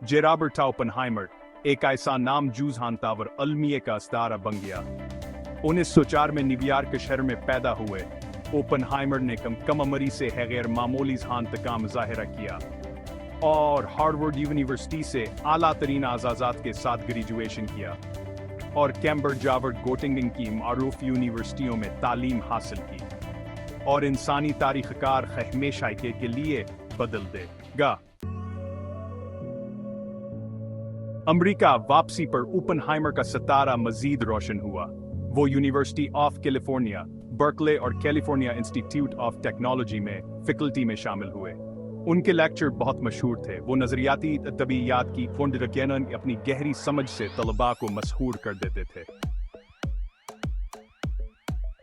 जे Robert Oppenheimer एक ऐसा नाम जूझ हानतावर अलमिये का अस्तारा बन गया। 1904 में न्यूयॉर्क शहर में पैदा हुए ओपनहाइमर ने कम उम्री से है गैर मामूली जहानत का मुजाहिरा किया और हार्वर्ड यूनिवर्सिटी से आला तरीन आज़ाज़ात के साथ ग्रेजुएशन किया और कैम्ब्रिज जावर्ड गोटिंगन की मारूफ यूनिवर्सिटियों में तालीम हासिल की और इंसानी तारीख़ कार हमेशा के लिए बदल देगा। अमेरिका वापसी पर ओपनहाइमर का सितारा मजीद रोशन हुआ। वो यूनिवर्सिटी ऑफ कैलिफोर्निया, बर्कले और कैलिफोर्निया इंस्टीट्यूट ऑफ टेक्नोलॉजी में फैकल्टी में शामिल हुए। उनके लेक्चर बहुत मशहूर थे। वो नजरियाती तबीयत की फुंडरगेनन अपनी गहरी समझ से तलबा को मसहूर कर देते थे।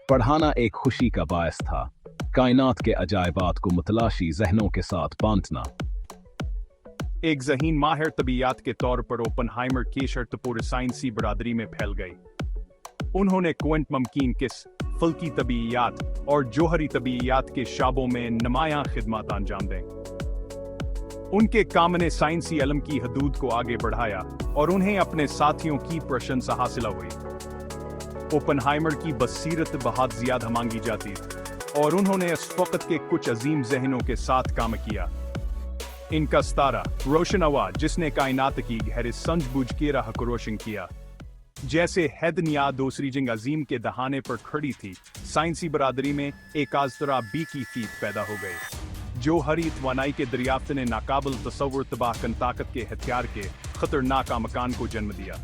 पढ़ाना एक खुशी का बायस था, कायनात के अजायबात को मुतलाशी जहनों के साथ बांटना। एक ज़हीन माहिर तबीयत के तौर पर ओपनहाइमर की शर्त पूरे साइंसी बरादरी में फैल गई। उन्होंने क्वांट मुमकिन किस फल्की तबीयत और जोहरी तबीयत के शाबों में नुमायां खिदमत अंजाम दें। उनके काम ने साइंसी इल्म की हदूद को आगे बढ़ाया और उन्हें अपने साथियों की प्रशंसा हासिल हुई। ओपनहाइमर की बसीरत बहुत ज्यादा मांगी जाती और उन्होंने इस वक्त के कुछ अजीम जहनों के साथ काम किया। इनका सितारा रोशन हुआ जिसने कायनात की गहरे समझबूझ के राह को रोशन किया। जैसे हैदनिया दूसरी जंग अजीम के दहाने पर खड़ी थी, साइंसी बरादरी में एक आज़तरा बी की फीत पैदा हो गई जो हरी तवानाई के दरियाफ्त ने नाकाबिल तसव्वुर तबाहकन ताकत के हथियार के खतरनाक मकान को जन्म दिया।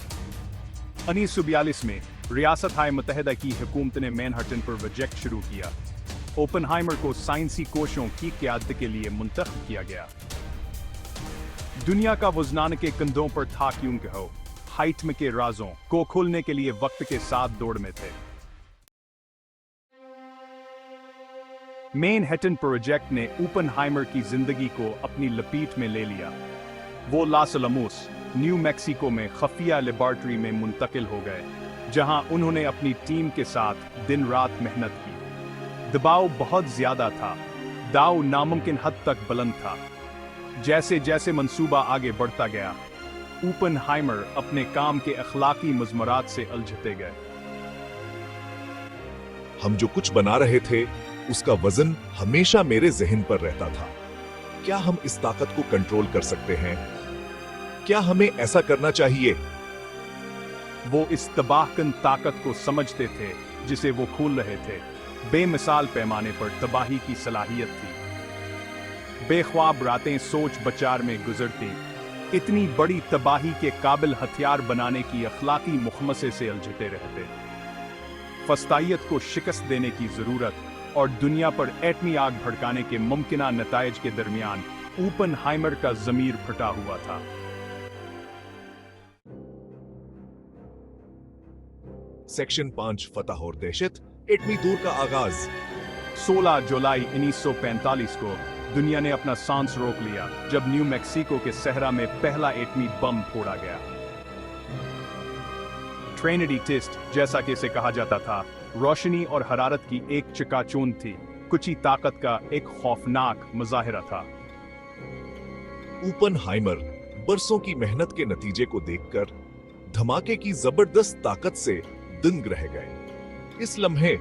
1942 में रियासत मुत्तहिदा की हुकूमत ने मैनहट्टन पर प्रोजेक्ट शुरू किया। ओपनहाइमर को साइंसी कोशों की क़यादत के लिए मुंतखब किया गया। दुनिया का वजनान के कंधों पर था क्यों कहो, हाइटम के राजों को खोलने के लिए वक्त के साथ दौड़ में थे। मैनहट्टन प्रोजेक्ट ने ओपनहाइमर की जिंदगी को अपनी लपेट में ले लिया। वो लास अलमोस, न्यू मैक्सिको में खफिया लेबॉर्ट्री में मुंतकिल हो गए, जहां उन्होंने अपनी टीम के साथ दिन रात मेहनत की। दबाव बहुत ज्यादा था, दाव नामुमकिन हद तक बुलंद था। जैसे जैसे मंसूबा आगे बढ़ता गया, ओपनहाइमर अपने काम के अखलाकी मजमरात से उलझते गए। हम जो कुछ बना रहे थे उसका वजन हमेशा मेरे जहन पर रहता था। क्या हम इस ताकत को कंट्रोल कर सकते हैं? क्या हमें ऐसा करना चाहिए? वो इस तबाहकन ताकत को समझते थे जिसे वो खोल रहे थे। बेमिसाल पैमाने पर तबाही की सलाहियत थी। बेख्वाब रातें सोच बचार में गुजरती, इतनी बड़ी तबाही के काबिल हथियार बनाने की अखलाकी मुखमसे से उलझते रहते। फस्तायत को शिकस्त देने की जरूरत और दुनिया पर एटमी आग भड़काने के मुमकिना नताइज के दरमियान ओपनहाइमर का ज़मीर फटा हुआ था। सेक्शन 5 फतह और दहशत, एटमी दौर का आगाज। 16 जुलाई 1945 को दुनिया ने अपना सांस रोक लिया जब न्यू मैक्सिको के सहरा में पहला एटमी बम फोड़ा गया। ट्रिनिटी टेस्ट, जैसा कि इसे कहा जाता था, रोशनी और हरारत की एक चकाचौंध थी, कुछ ही ताकत का एक खौफनाक मुजाहिरा था। ओपनहाइमर बरसों की मेहनत के नतीजे को देखकर धमाके की जबरदस्त ताकत से दंग रह गए। इस लम्हे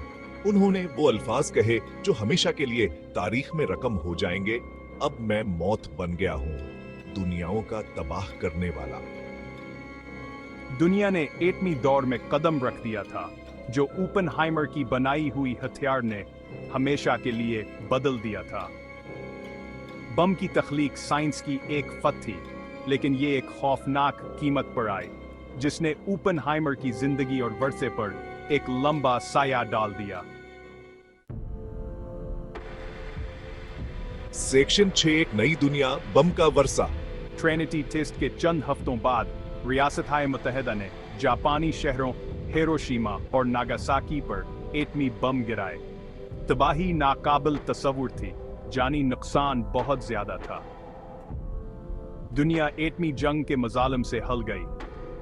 उन्होंने वो अल्फाज कहे जो हमेशा के लिए तारीख में रकम हो जाएंगे, अब मैं मौत बन गया हूं, दुनियाओं का तबाह करने वाला। दुनिया ने एटमी दौर में कदम रख दिया था जो ओपनहाइमर की बनाई हुई हथियार ने हमेशा के लिए बदल दिया था। बम की तख्लीक साइंस की एक फत थी, लेकिन ये एक खौफनाक कीमत पर आई जिसने ओपनहाइमर की जिंदगी और वर्से पर एक लंबा साया डाल दिया। सेक्शन 6 एक नई दुनिया, बम का वर्षा। ट्रिनिटी टेस्ट के चंद हफ्तों बाद रियासत मुत्तहिदा ने जापानी शहरों हिरोशिमा और नागासाकी पर एटमी बम गिराए। तबाही नाकाबिल तसव्वुर थी, जानी नुकसान बहुत ज्यादा था। दुनिया एटमी जंग के मजालिम से हल गई।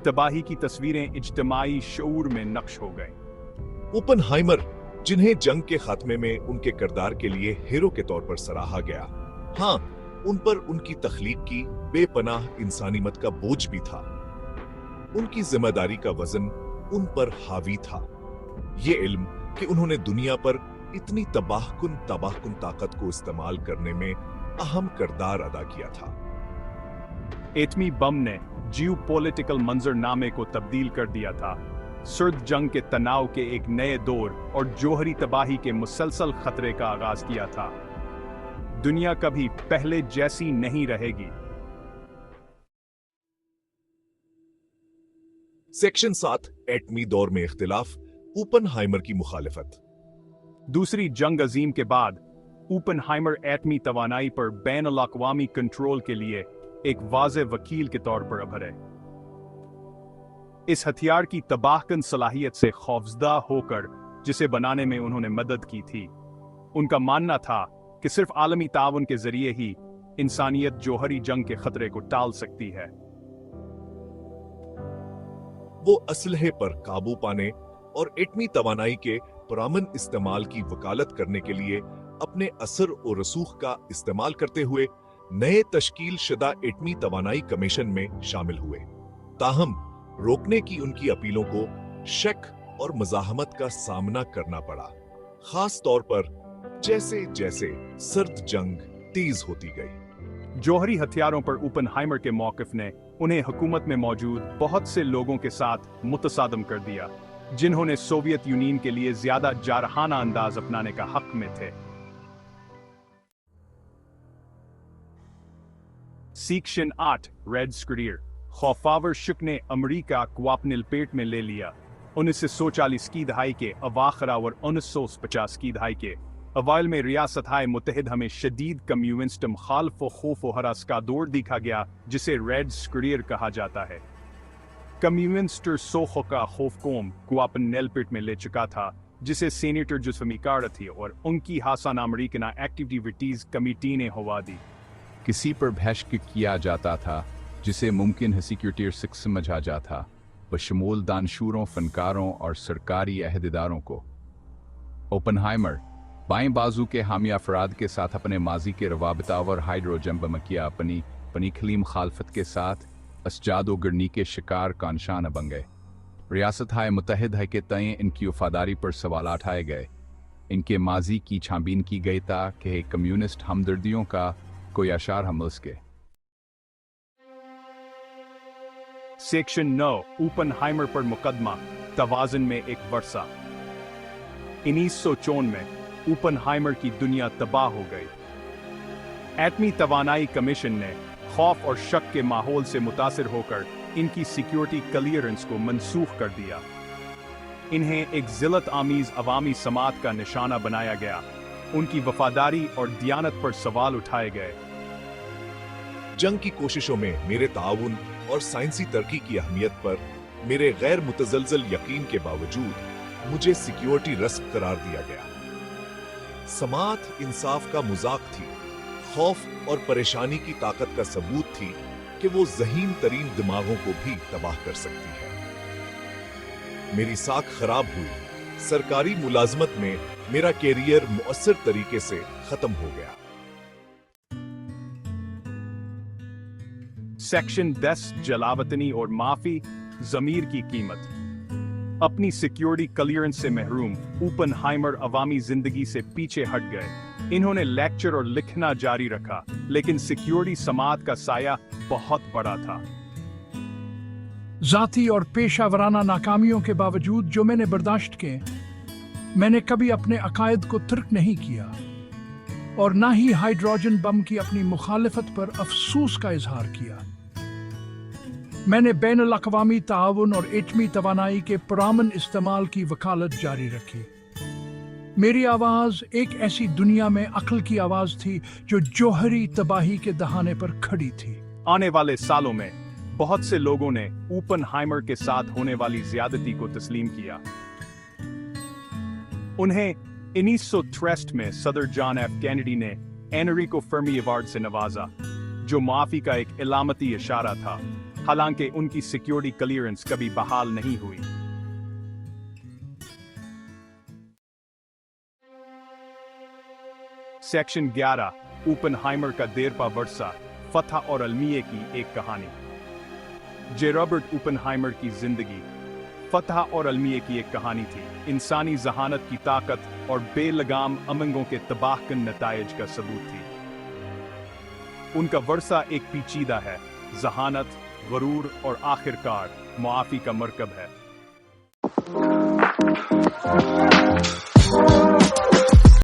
तबाही की तस्वीरें इज्तिमाई शऊर में नक्श हो गई। ओपनहाइमर, जिन्हें जंग के खात्मे में उनके किरदार के लिए हीरो के तौर पर सराहा गया, हाँ, उन पर उनकी तख्लीक की बेपनाह इंसानियत का बोझ भी था। उनकी जिम्मेदारी का वजन उन पर हावी था। ये इल्म कि उन्होंने दुनिया पर इतनी तबाहकुन ताकत को इस्तेमाल करने में अहम किरदार अदा किया था। एटमी बम ने जियोपॉलिटिकल मंजरनामे को तब्दील कर दिया था। सर्द जंग के तनाव के एक नए दौर और जौहरी तबाही के मुसलसल खतरे का आगाज किया था। दुनिया कभी पहले जैसी नहीं रहेगी। सेक्शन 7 एटमी दौर में इख्तिलाफ, ओपनहाइमर की मुखालिफत। दूसरी जंग अजीम के बाद ओपनहाइमर एटमी तवानाई पर बैन-उल-अक़वामी कंट्रोल के लिए एक वाज़े वकील के तौर पर उभरे। इस हथियार की तबाहकुन सलाहियत से खौफजदा होकर जिसे बनाने में उन्होंने मदद की थी, उनका मानना था कि सिर्फ आलमी ताउन के जरिए ही इंसानियत जौहरी जंग के खतरे को टाल सकती है। वो असलहे पर काबू पाने और एटमी तवानाई के पुरअमन इस्तेमाल की वकालत करने के लिए अपने असर और रसूख का इस्तेमाल करते हुए नए तश्कील शुदा एटमी तवानाई कमीशन में शामिल हुए। ताहम रोकने की उनकी अपीलों को शक और मज़ाहमत का सामना करना पड़ा, खास तौर पर जैसे जैसे सर्द जंग तेज होती गई। जौहरी हथियारों पर ओपनहाइमर के मौक़िफ़ ने उन्हें हुकूमत में मौजूद बहुत से लोगों के साथ मुतसादम कर दिया, जिन्होंने सोवियत यूनियन के लिए ज्यादा जारहाना अंदाज अपनाने का हक में थे। Section 8 red स्क्रीयर। खौफावर शुक ने अमरीका को अपने लपेट में ले लिया। 1940 की दहाई के अवाखिर और 1950 की दहाई के अवाइल में रियासत-ए मुत्तहिदा में शदीद कम्युनिस्ट मुखालफ व खौफ व हरास का दौर देखा गया, जिसे रेड स्क्रीयर कहा जाता है। कम्युनिस्ट सोख का खौफ कौम को अपने नेलपेट में ले चुका था, जिसे सीनेटर जुस्फमी कारथी और उनकी हासन अमरीकन एक्टिविटीज कमेटी ने हवा दी। किसी पर बहस किया जाता था जिसे मुमकिन है सिक्योरिटी सिक्स समझा जाता, बशमूल दानशूरों, फनकारों और सरकारी अहदेदारों को। ओपनहाइमर बाएं बाजू के हामी अफराद के साथ अपने माजी के रवाबता और हाइड्रोजन बमकिया अपनी खली मुखालफत के साथ असजाद व गिरनी के शिकार का निशाना बन गए। रियासत-ए मुत्तहिदा के तय इनकी वफादारी पर सवाल उठाए गए। इनके माजी की छानबीन की गई ताकि कम्युनिस्ट हमदर्दियों का कोई आशार हम उसके। सेक्शन 9 ओपनहाइमर पर मुकदमा तवाज़ुन में एक वर्षा। 1954 में ओपनहाइमर की दुनिया तबाह हो गई। एटमी तवानाई कमीशन ने खौफ और शक के माहौल से मुतासिर होकर इनकी सिक्योरिटी क्लियरेंस को मनसूख कर दिया। इन्हें एक जिल्लत आमीज अवामी समात का निशाना बनाया गया। उनकी वफादारी और दियानत पर सवाल उठाए गए। जंग की कोशिशों में मेरे ताउन और साइंसी तरक्की की अहमियत पर मेरे गैर मुतजलजल यकीन के बावजूद मुझे सिक्योरिटी रस्क करार दिया गया। समात इंसाफ का मजाक थी, खौफ और परेशानी की ताकत का सबूत थी कि वो ज़हीन तरीन दिमागों को भी तबाह कर सकती है। मेरी साख खराब हुई। सरकारी मुलाजमत में मेरा कैरियर मुअस्सर तरीके से खत्म हो गया। सेक्शन 10 जलावतनी और माफी जमीर की कीमत। अपनी सिक्योरिटी क्लियरेंस से महरूम ओपनहाइमर अवामी जिंदगी से पीछे हट गए। इन्होंने लेक्चर और लिखना जारी रखा, लेकिन सिक्योरिटी समात का साया बहुत बड़ा था। जाती और पेशावराना नाकामियों के बावजूद जो मैंने बर्दाश्त किए, मैंने कभी अपने अकायद को तर्क नहीं किया और ना ही हाइड्रोजन बम की अपनी मुखालिफत पर अफसोस का इजहार किया। मैंने बैनुल-अक़वामी ताउन और एटमी तवानाई के पुरअमन इस्तेमाल की वकालत जारी रखी। मेरी आवाज एक ऐसी दुनिया में अक्ल की आवाज थी जो जौहरी तबाही के दहाने पर खड़ी थी। आने वाले सालों में बहुत से लोगों ने ओपनहाइमर के साथ होने वाली ज्यादती को तस्लीम किया। उन्हें 1963 में सदर जॉन एफ कैनेडी ने एनरिको फर्मी अवार्ड से नवाजा, जो माफी का एक इलामती इशारा था, हालांकि उनकी सिक्योरिटी क्लियरेंस कभी बहाल नहीं हुई। सेक्शन 11 ओपनहाइमर का देरपा वर्सा फतह और अलमिये की एक कहानी। जे रॉबर्ट ओपनहाइमर की जिंदगी फतह और अलमिये की एक कहानी थी, इंसानी जहानत की ताकत और बेलगाम अमंगों के तबाहकुन नतायज का सबूत थी। उनका वर्सा एक पेचीदा है, जहानत, गरूर और आखिरकार मुआफी का मरकब है।